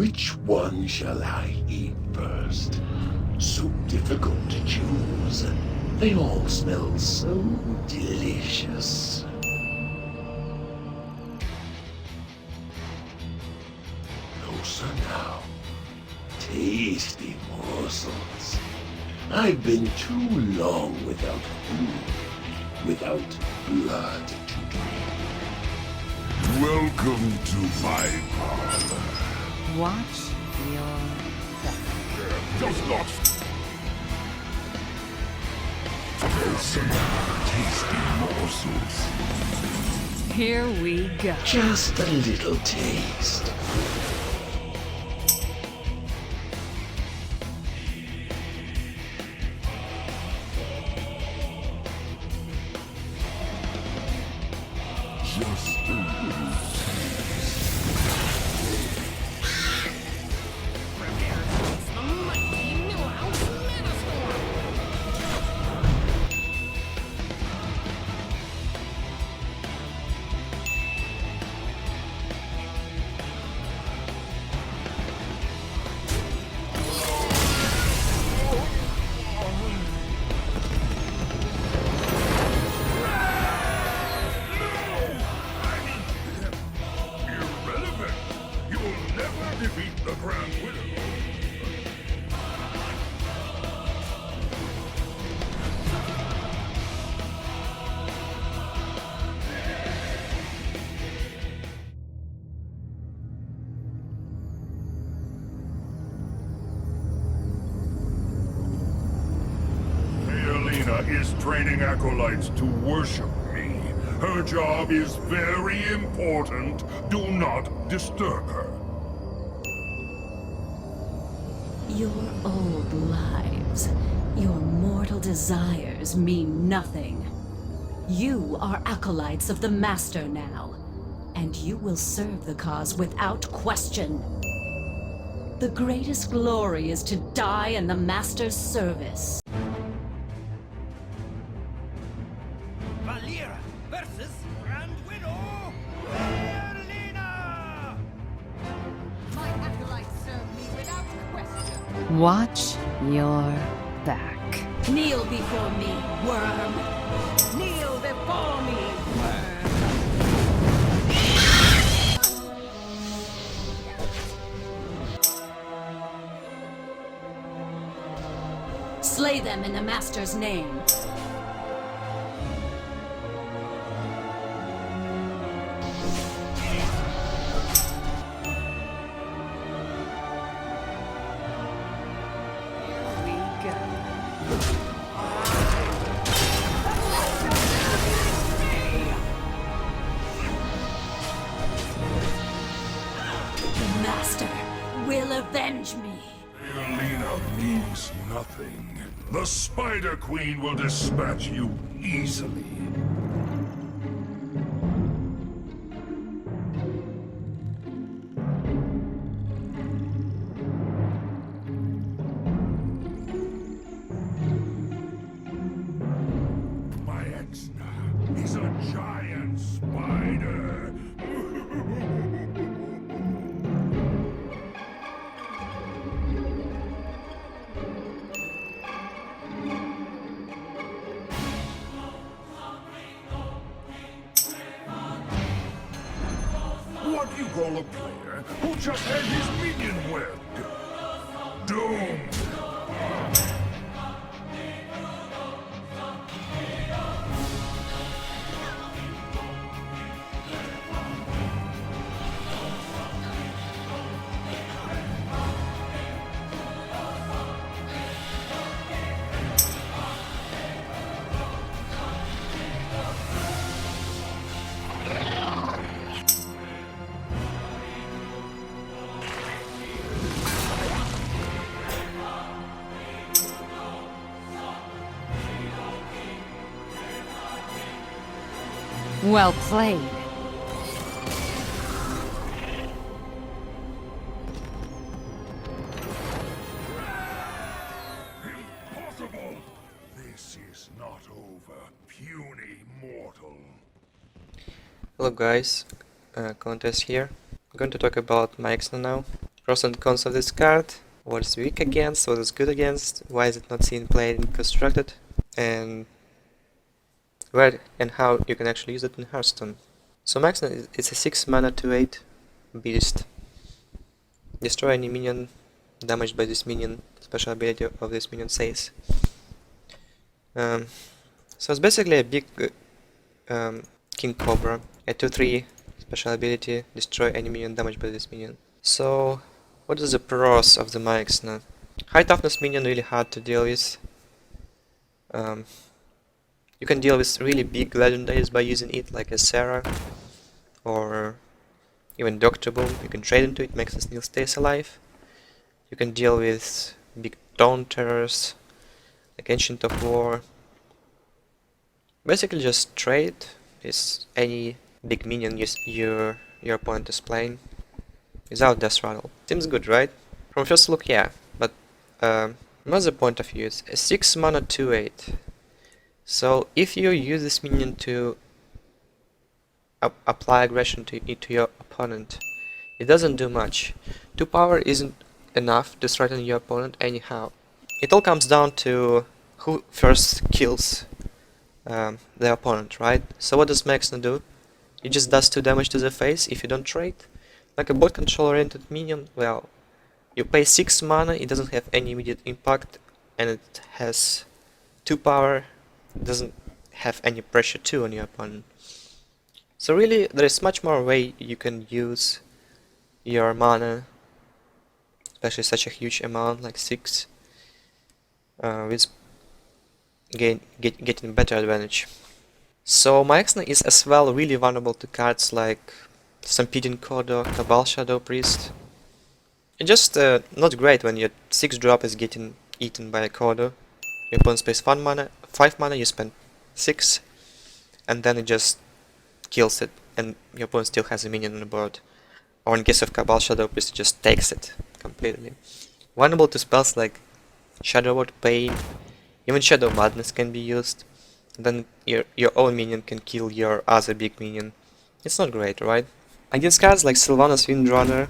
Which one shall I eat first? So difficult to choose. They all smell so delicious. Closer now. Tasty morsels. I've been too long without food, without blood to drink. Welcome to my parlor. Watch your back. Just lost. Wholesome, tasty morsels. Here we go. Just a little taste. Just a little irrelevant. You'll never defeat the Grand Widow. Helena is training acolytes to worship me. Her job is very important. Do not disturb her. Your old lives, your mortal desires mean nothing. You are acolytes of the Master now, and you will serve the cause without question. The greatest glory is to die in the Master's service. Valera versus Grand Widow Helena! My acolytes serve me without question. Watch your back. Kneel before me, worm! Kneel before me, worm! Slay them in the Master's name. Here we go. The Master will avenge me. Helena means nothing. The Spider Queen will dispatch you easily. Maexxna is a giant spider. What do you call a player who just had his minion webbed? Doomed! Well played. Impossible! This is not over, puny mortal. Hello guys, Kolento is here. I'm going to talk about Maexxna now. Pros and cons of this card. What is weak against, what is good against, why is it not seen played in constructed, and where and how you can actually use it in Hearthstone. So Maexxna is a 6 mana 2/8 beast. Destroy any minion damaged by this minion. Special ability of this minion says. So it's basically a big King Cobra. A 2/3 special ability, destroy any minion damaged by this minion. So what is the pros of the Maexxna? High toughness minion really hard to deal with. You can deal with really big legendaries by using it, like a Sarah or even Doctor Boom. You can trade into it, makes the Snail stays alive. You can deal with big Taunters, like Ancient of War. Basically just trade with any big minion your opponent is playing without death rattle. Seems good, right? From first look, yeah, but another point of view is a 6 mana 2/8. So if you use this minion to apply aggression to your opponent, it doesn't do much. 2 power isn't enough to threaten your opponent anyhow. It all comes down to who first kills the opponent, right? So what does Maexxna do? It just does 2 damage to the face if you don't trade. Like a bot control oriented minion, well, you pay 6 mana, it doesn't have any immediate impact, and it has 2 power, doesn't have any pressure 2 on your opponent. So really, there is much more way you can use your mana, especially such a huge amount like 6, with getting better advantage. So Maexxna is as well really vulnerable to cards like Stampeding Kodo, Cabal Shadow Priest. It's just not great when your 6 drop is getting eaten by a Kodo. Your opponent pays 5 mana, you spend 6, and then it just kills it, and your opponent still has a minion on the board. Or in case of Cabal Shadow Priest, it just takes it completely. Vulnerable to spells like Shadow Ward, Pain, even Shadow Madness can be used. Then your own minion can kill your other big minion. It's not great, right? Against cards like Sylvanas Windrunner,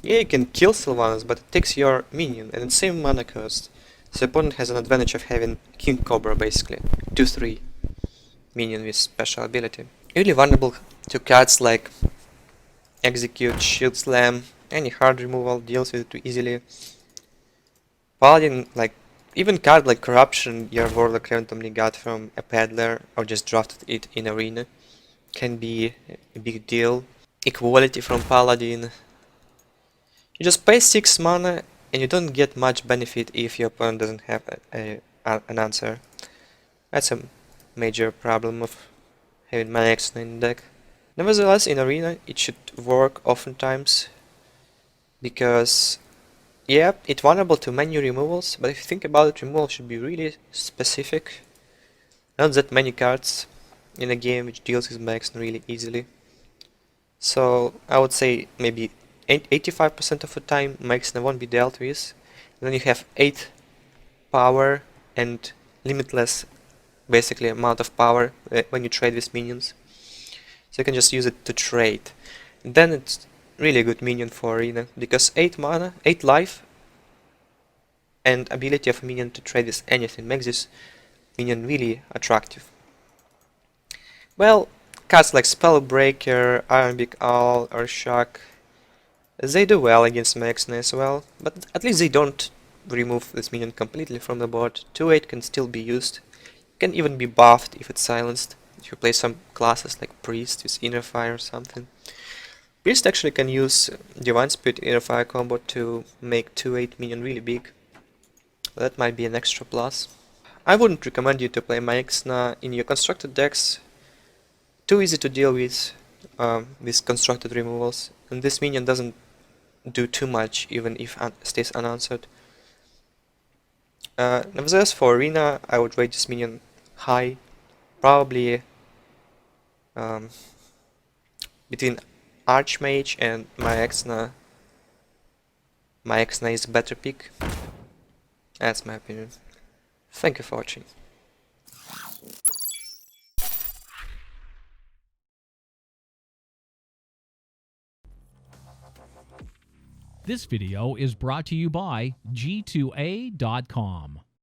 yeah, you can kill Sylvanas, but it takes your minion, and it's same mana cost. So the opponent has an advantage of having King Cobra, basically. 2/3 minion with special ability. Really vulnerable to cards like Execute, Shield Slam, any hard removal deals with it too easily. Paladin, like, even card like Corruption your Warlock randomly got from a peddler or just drafted it in Arena can be a big deal. Equality from Paladin. You just pay 6 mana and you don't get much benefit if your opponent doesn't have an answer. That's a major problem of having Maexxna in the deck. Nevertheless, in Arena it should work oftentimes, because yeah, it's vulnerable to many removals, but if you think about it, removal should be really specific. Not that many cards in a game which deals with Maexxna really easily. So I would say maybe 85% of the time Maexxna won't be dealt with. And then you have 8 power and limitless, basically, amount of power when you trade with minions. So you can just use it to trade. And then it's really a good minion for Arena, because 8 mana, 8 life, and ability of a minion to trade with anything makes this minion really attractive. Well, cards like Spellbreaker, Ironbeak Owl, or Shock, they do well against Maexxna as well, but at least they don't remove this minion completely from the board. 2/8 can still be used. It can even be buffed if it's silenced, if you play some classes like Priest with Inner Fire or something. Priest actually can use Divine Spirit Inner Fire combo to make 2/8 minion really big. That might be an extra plus. I wouldn't recommend you to play Maexxna in your constructed decks. Too easy to deal with constructed removals, and this minion doesn't do too much even if stays unanswered. Nevertheless, for Arena, I would rate this minion high, probably between Archmage and Maexxna. Maexxna is a better pick. That's my opinion. Thank you for watching. This video is brought to you by G2A.com.